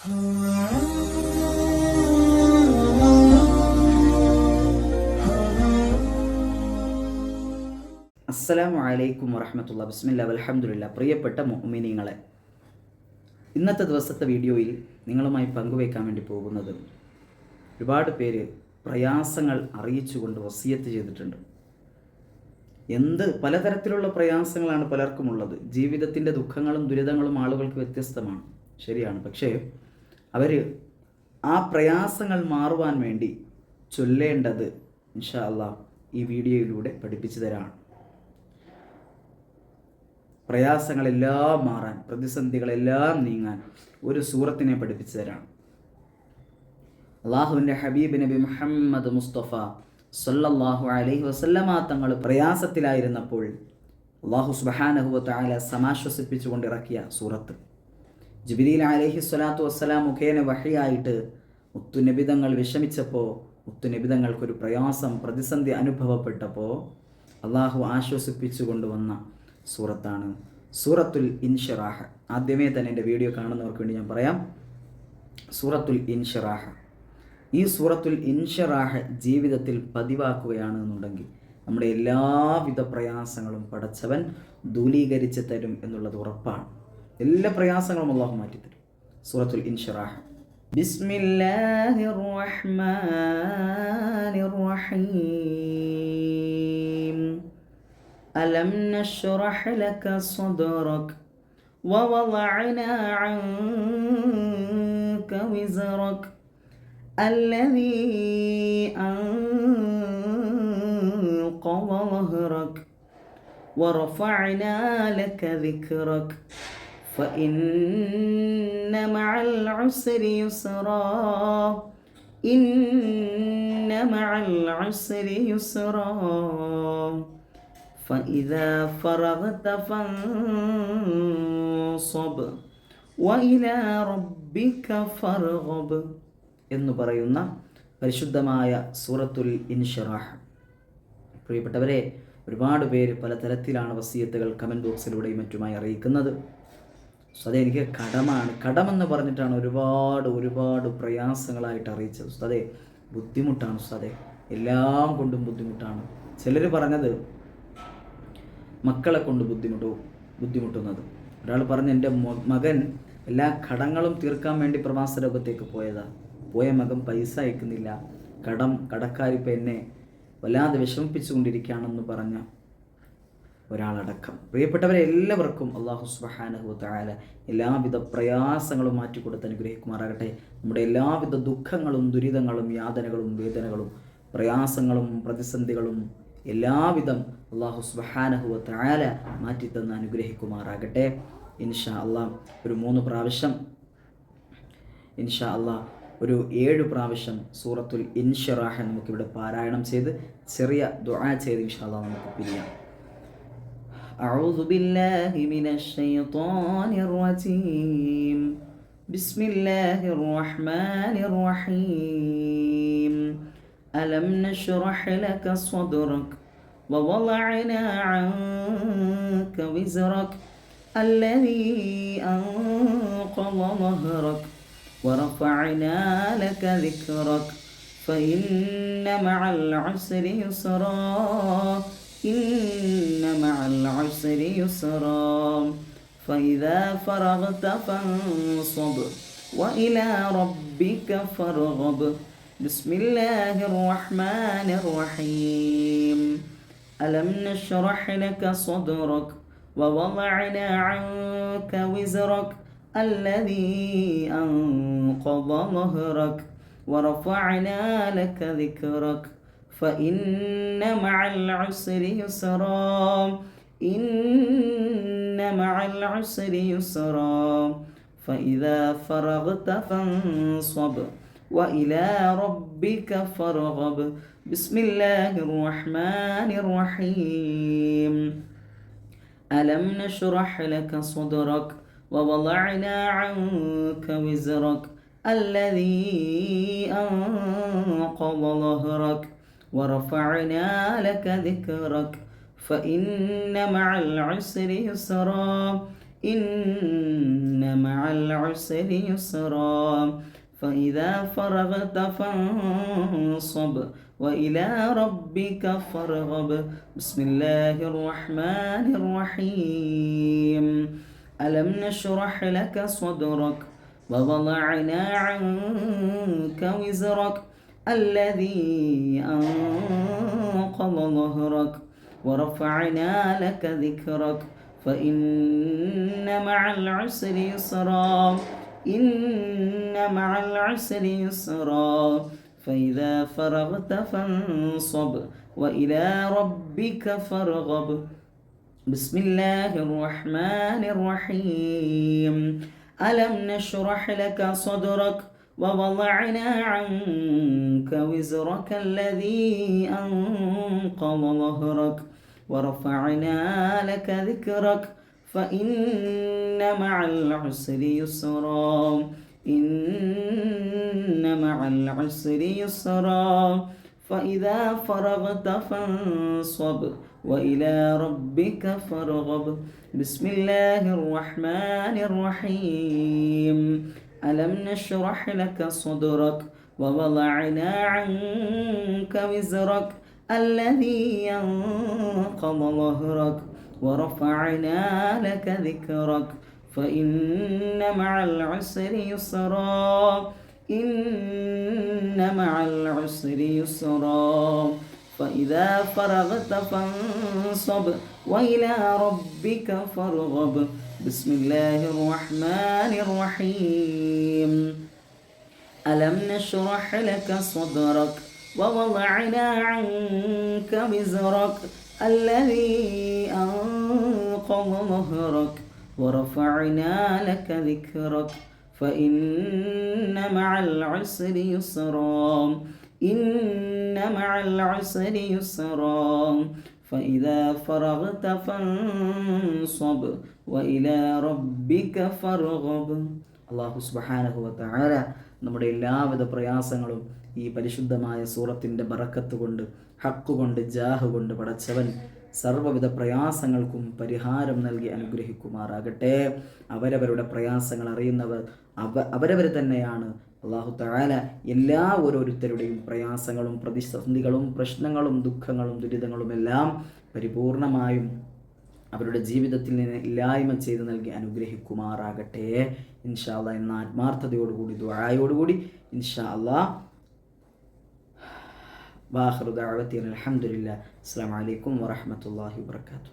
അസ്സലാമു അലൈക്കും വറഹ്മത്തുള്ളാഹി. ബിസ്മില്ലാ വൽഹംദുലില്ലാ. പ്രിയപ്പെട്ട മുഅ്മിനീങ്ങളെ, ഇന്നത്തെ ദിവസത്തെ വീഡിയോയിൽ നിങ്ങളുമായി പങ്കുവയ്ക്കാൻ വേണ്ടി പോകുന്നത്, ഒരുപാട് പേര് പ്രയാസങ്ങൾ അറിയിച്ചുകൊണ്ട് വസിയത്ത് ചെയ്തിട്ടുണ്ട്. പലതരത്തിലുള്ള പ്രയാസങ്ങളാണ് പലർക്കുമുള്ളത്. ജീവിതത്തിൻ്റെ ദുഃഖങ്ങളും ദുരിതങ്ങളും ആളുകൾക്ക് വ്യത്യസ്തമാണ്, ശരിയാണ്. പക്ഷേ അവർ ആ പ്രയാസങ്ങൾ മാറുവാൻ വേണ്ടി ചൊല്ലേണ്ടത് ഇൻഷാ അല്ലാഹ് ഈ വീഡിയോയിലൂടെ പഠിപ്പിച്ചു തരാണ്. പ്രയാസങ്ങളെല്ലാം മാറാൻ, പ്രതിസന്ധികളെല്ലാം നീങ്ങാൻ ഒരു സൂറത്തിനെ പഠിപ്പിച്ചു തരാണ്. അള്ളാഹുവിൻ്റെ ഹബീബ് നബി മുഹമ്മദ് മുസ്തഫ സല്ലല്ലാഹു അലൈഹി വസല്ലമ തങ്ങൾ പ്രയാസത്തിലായിരുന്നപ്പോൾ അള്ളാഹു സുബ്ഹാനഹു വ തആല സമാശ്വസിപ്പിച്ചുകൊണ്ട് ഇറക്കിയ സൂറത്ത്. ജിബ്രീൽ അലൈഹി സ്വലാത്തു വസ്സലാം മുഖേന വഹിയായിട്ട് മുത്തുനബിതങ്ങൾ വിഷമിച്ചപ്പോൾ, മുത്തുനബിതങ്ങൾക്കൊരു പ്രയാസം, പ്രതിസന്ധി അനുഭവപ്പെട്ടപ്പോൾ അള്ളാഹു ആശ്വസിപ്പിച്ചു കൊണ്ടുവന്ന സൂറത്താണ് സൂറത്തുൽ ഇൻഷിറാഹ്. ആദ്യമേ തന്നെ എൻ്റെ വീഡിയോ കാണുന്നവർക്ക് വേണ്ടി ഞാൻ പറയാം, സൂറത്തുൽ ഇൻഷിറാഹ്. ഈ സൂറത്തുൽ ഇൻഷിറാഹ് ജീവിതത്തിൽ പതിവാക്കുകയാണെന്നുണ്ടെങ്കിൽ നമ്മുടെ എല്ലാവിധ പ്രയാസങ്ങളും പടച്ചവൻ ദൂലീകരിച്ച് തരും എന്നുള്ളത് ഉറപ്പാണ്. എല്ലാ പ്രയാസങ്ങളും അല്ലാഹു മാറ്റിത്തരും. സൂറത്തുൽ ഇൻഷിറാഹ്. ബിസ്മില്ലാഹിർ റഹ്മാനിർ റഹീം. അലം നശ്റഹ് ലക സദ്റക വവളഅനാ അൻക വിസ്റക الذي أنقض ظهرك ورفعنا لك ذكرك فإن مع العسر يسرا إن مع العسر يسرا فإذا فرغت فانصب وإلى ربك فارغب എന്ന് പറയുന്ന പരിശുദ്ധമായ സൂറത്തുൽ ഇൻഷിറാഹ്. പ്രിയപ്പെട്ടവരെ, ഒരുപാട് പേര് പലതരത്തിലാണ് വസിയത്തുകൾ കമൻറ്റ് ബോക്സിലൂടെയും മറ്റുമായി അറിയിക്കുന്നത്. ഉസ്താദേ, എനിക്ക് കടമെന്ന് പറഞ്ഞിട്ടാണ് ഒരുപാട് പ്രയാസങ്ങളായിട്ട് അറിയിച്ചത്. ഉസ്താദേ, ബുദ്ധിമുട്ടാണ് ഉസ്താദേ, എല്ലാം കൊണ്ടും ബുദ്ധിമുട്ടാണ്. ചിലർ പറഞ്ഞത് മക്കളെ കൊണ്ട് ബുദ്ധിമുട്ടുന്നത്. ഒരാൾ പറഞ്ഞ് എൻ്റെ മകൻ എല്ലാ കടങ്ങളും തീർക്കാൻ വേണ്ടി പ്രവാസ ലോകത്തേക്ക് പോയ മകൻ പൈസ അയക്കുന്നില്ല, കടക്കാരിപ്പോൾ എന്നെ വല്ലാതെ വിഷമിപ്പിച്ചുകൊണ്ടിരിക്കുകയാണെന്ന് പറഞ്ഞ ഒരാളടക്കം. പ്രിയപ്പെട്ടവരെ, എല്ലാവർക്കും അല്ലാഹു സുബ്ഹാനഹു വ തആല എല്ലാവിധ പ്രയാസങ്ങളും മാറ്റിക്കൊടുത്ത് അനുഗ്രഹിക്കുമാറാകട്ടെ. നമ്മുടെ എല്ലാവിധ ദുഃഖങ്ങളും ദുരിതങ്ങളും യാതനകളും വേദനകളും പ്രയാസങ്ങളും പ്രതിസന്ധികളും എല്ലാവിധം അല്ലാഹു സുബ്ഹാനഹു വ തആല മാറ്റിത്തന്ന് അനുഗ്രഹിക്കുമാറാകട്ടെ. ഇൻഷാ അല്ലാഹ് ഒരു 3 പ്രാവശ്യം, ഇൻഷാ അല്ലാഹ് ഒരു 7 പ്രാവശ്യം സൂറത്തുൽ ഇൻഷിറാഹ് നമുക്കിവിടെ പാരായണം ചെയ്ത് ചെറിയ ദുആ ചെയ്ത് ഇൻഷാ അല്ലാഹ് നമുക്ക് പിരിയാം. അഊദു ബില്ലാഹി മിനശ് ശൈത്വാനിർ റജീം. ബിസ്മില്ലാഹിർ റഹ്മാനിർ റഹീം. അലം നശ്റഹ് ലക സദ്റക വവളഅനാ അൻക വിസ്റക الذي أنقض ظهرك ورفعنا لك ذكرك فإن مع العسر يسرا إن مع العسر يسرا فإذا فرغت فانصب وإلى ربك فارغب بسم الله الرحمن الرحيم. ألم نشرح لك صدرك ووضعنا عنك وزرك الذي أنقض ظهرك ورفعنا لك ذكرك فإن مع العسر يسرا إن مع العسر يسرا فإذا فرغت فانصب وإلى ربك فارغب بسم الله الرحمن الرحيم. ألم نشرح لك صدرك ووضعنا عنك وزرك الذي أنقض ظهرك ورفعنا لك ذكرك فإن مع العسر يسرا إن مع العسر يسرا فإذا فرغت فانصب وإلى ربك فارغب بسم الله الرحمن الرحيم ألم نشرح لك صدرك ووضعنا عنك وزرك الذي أنقض ظهرك ورفعنا لك ذكرك فإن مع العسر يسرا إن مع العسر يسرا فإذا فرغت فانصب وإلى ربك فارغب بسم الله الرحمن الرحيم ألم نشرح لك صدرك ووضعنا عنك وزرك الذي أنقض ظهرك ورفعنا لك ذكرك فإن مع العسر يسرا إن مع العسر يسرا فإذا فرغت فانصب وإلى ربك فارغب بسم الله الرحمن الرحيم ألم نشرح لك صدرك ووضعنا عنك وزرك الذي ينقض ظهرك ورفعنا لك ذكرك فإن مع العسر يسرا إن مع العسر يسرا فإذا فرغت فانصب وإلى ربك فارغب بسم الله الرحمن الرحيم ألم نشرح لك صدرك ووضعنا عنك وزرك الذي أنقض ظهرك ورفعنا لك ذكرك فإن مع العسر يسرا إن مع العسر يسرا فإذا فرغت فانصب وإلى ربك فارغب അല്ലാഹു സുബ്ഹാനഹു വ തആല നമ്മുടെ എല്ലാവിധ പ്രയാസങ്ങളും ഈ പരിശുദ്ധമായ സൂറത്തിൻ്റെ ബറക്കത്ത് കൊണ്ട്, ഹക്ക് കൊണ്ട്, ജാഹ് കൊണ്ട് പടച്ചവൻ സർവ്വവിധ പ്രയാസങ്ങൾക്കും പരിഹാരം നൽകി അനുഗ്രഹിക്കുമാറാകട്ടെ. അവരവരുടെ പ്രയാസങ്ങൾ അറിയുന്നവർ അവരവർ തന്നെയാണ്. അല്ലാഹു തആല എല്ലാ ഓരോരുത്തരുടെയും പ്രയാസങ്ങളും പ്രതിസന്ധികളും പ്രശ്നങ്ങളും ദുഃഖങ്ങളും ദുരിതങ്ങളുമെല്ലാം പരിപൂർണമായും അവരുടെ ജീവിതത്തിൽ നിന്ന് ഇല്ലായ്മ ചെയ്ത് നൽകി അനുഗ്രഹിക്കുമാറാകട്ടെ. ഇൻഷാ അല്ലാഹ് എന്ന ആത്മാർത്ഥതയോടുകൂടി ദുആയോടുകൂടി ഇൻഷാ അല്ലാഹ് വാഖിറു ദഅവതി അൽഹംദുലില്ലാഹ്. അസ്സലാമു അലൈക്കും വറഹ്മത്തുള്ളാഹി വബറകാതുഹു.